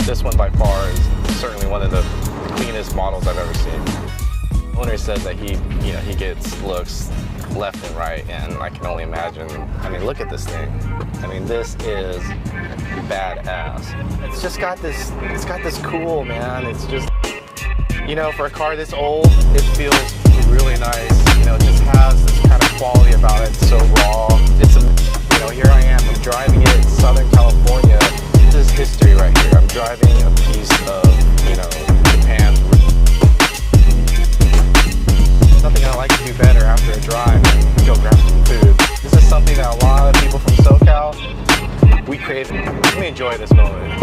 This one by far is certainly one of the cleanest models I've ever seen. The owner says that he gets looks left and right, and I can only imagine. I mean, look at this thing. I mean, this is badass. It's just got this, it's got this cool, man. It's just, you know, for a car this old, it feels really nice. You know, it just has this kind of quality about it. It's so raw. It's, you know, here I am. I'm driving it in Southern California. This is history right here. I'm driving a piece of, you know, Japan's. Something I like to do better after a drive and go grab some food. This is something that a lot of people from SoCal, we crave. Let me enjoy this moment.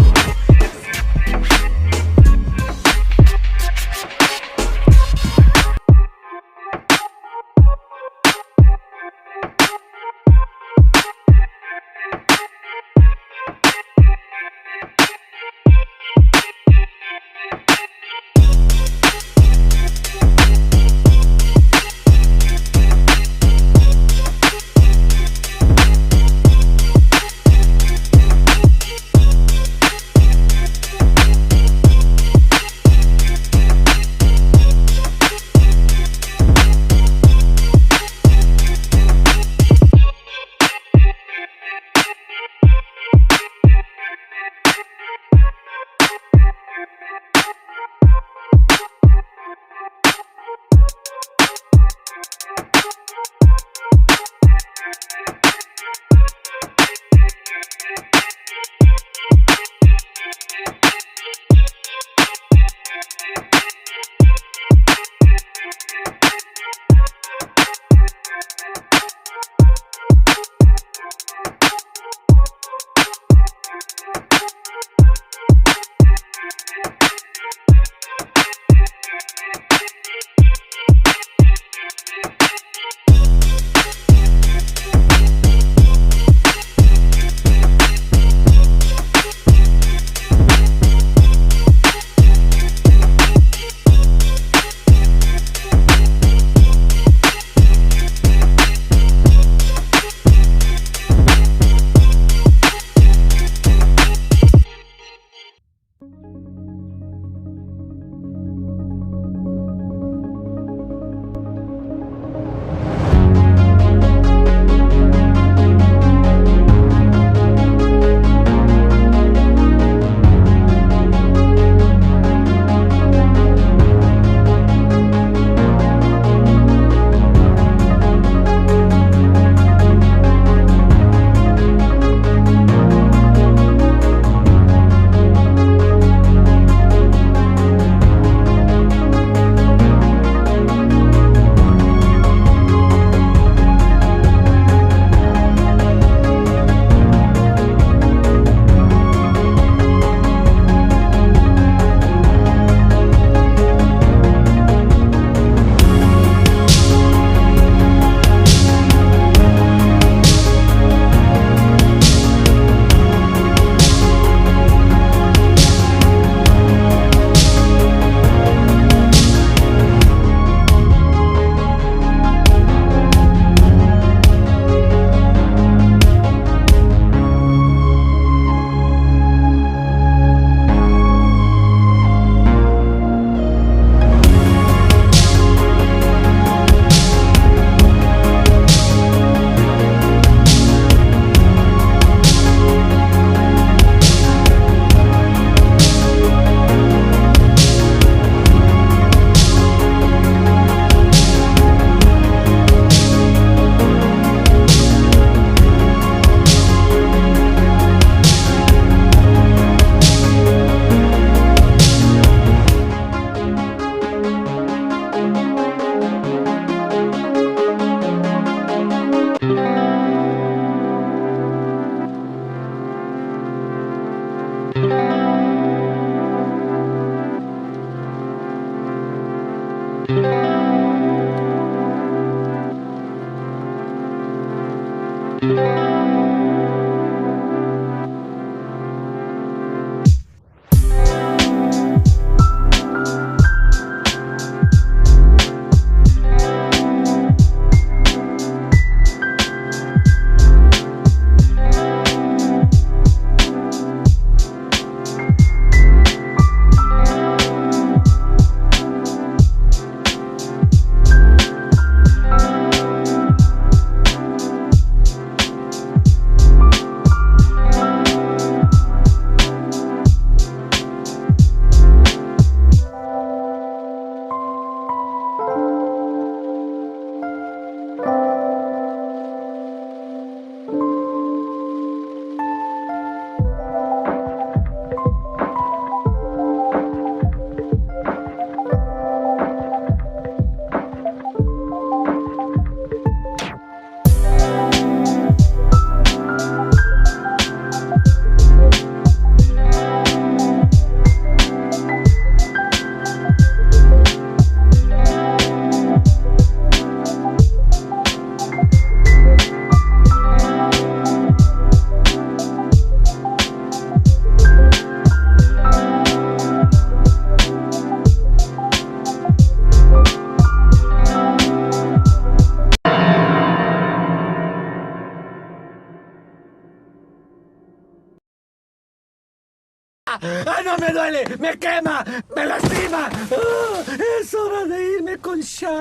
me duele! ¡Me quema! ¡Me lastima! ¡Ah! ¡Es hora de irme con Sha!